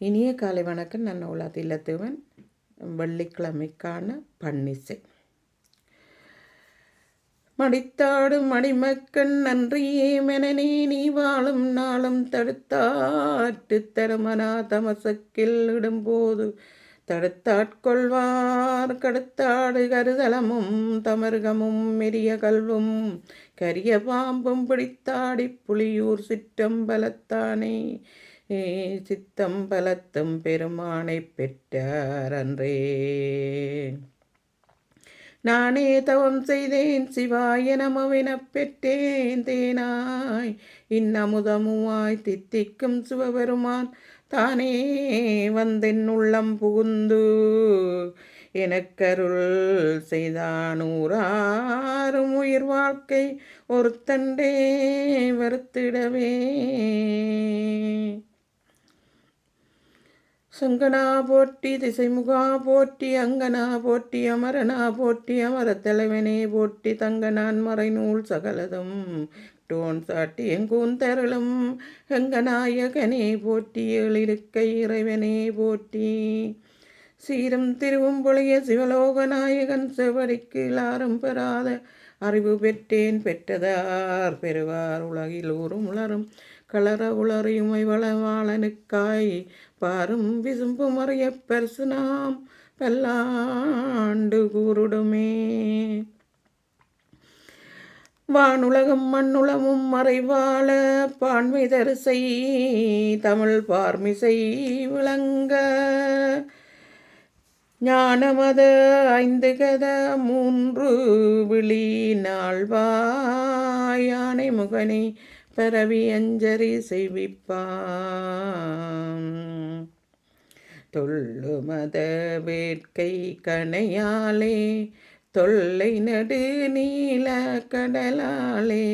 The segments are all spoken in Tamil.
இனிய காலை வணக்கம். நான் நூலாத் இல்லத்தேவன். வெள்ளிக்கிழமைக்கான பன்னிசை. மடித்தாடும் மடிமக்கண் நன்றியே மெனனே நீ வாழும் நாளும் தடுத்தாட்டு தருமனா தமசக்கில் இடும்போது தடுத்தாட்கொள்வார் கடுத்தாடு கருதலமும் தமர்கமும் மெரிய கல்வும் கரிய பாம்பும் பிடித்தாடி புலியூர் சிற்றம்பலத்தானே சித்தம்பலத்தும் பெருமானை பெற்றாரன்றே. நானே தவம் செய்தேன் சிவாய நமவெனப் பெற்றேன் தேனாய் இன்னமுதமுமாய் தித்திக்கும் சிவபெருமான் தானே வந்தென் உள்ளம் புகுந்து எனக்கருள் செய்தானூராரும் உயிர் வாழ்க்கை ஒருத்தண்டே வருத்திடவே. சங்கனா போற்றி திசைமுகா போற்றி அங்கனா போற்றி அமரனா போற்றி அமரத் தலைவனே போற்றி தங்கனான் மறைநூல் சகலதும் டோன் சாட்டி எங்கூந்தருளும் எங்கநாயகனே போற்றி ஏழிருக்கை இறைவனே போற்றி. சீரும் திருவும் பொழிய சிவலோக நாயகன் செவடிக்கு எல்லாரும் பெறாத அறிவு பெற்றேன் பெற்றதார் பெறுவார் உலகில் ஊரும் உளரும் களர உளறியுமை வளவாளனுக்காய் பாரும் விசும்பும் அறிய பரிசு நாம் பல்லாண்டு கூறுடுமே. வானுலகம் மண்ணுலமும் மறைவாழ பான்மை தரிசை தமிழ் பார்மிசை விளங்க ஞானமத 5 கத 3 விழி நாள்வாயானை முகனே பரவி அஞ்சரி செய்விப்பான் தொல்லுமத வேட்கை கணையாலே தொல்லை நடு நீல கடலாலே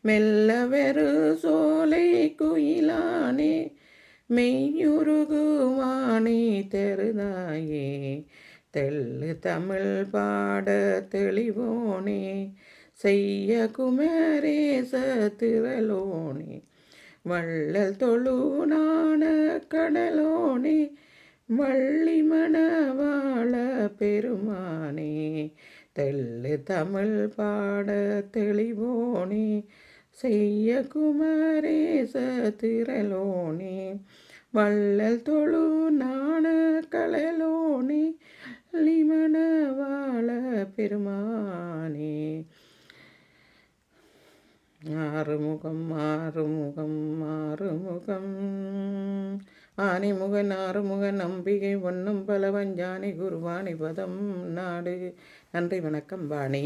மெல்ல வெறு சோலை குயிலானே மெய்யுருகுவானே தெருதாயே தெள்ளு தமிழ் பாட தெளிவோனே செய்ய குமரேச திரளோனே வள்ளல் தொழுநான கடலோனே வள்ளி மணவாள பெருமானே தெள்ளு தமிழ் பாட தெளிவோனே செய்ய குமரேச திரளோனே வள்ளல் தொழுநான கடலோனே வள்ளி மணவாள பெருமானே. ஆறுமுகம் ஆறுமுகம் ஆறுமுகம் ஆனைமுகன் ஆறுமுகன் அம்பிகை ஒன்னும் பலவஞ்சானி குருவாணி பதம் நாடு. நன்றி வணக்கம். வாணி.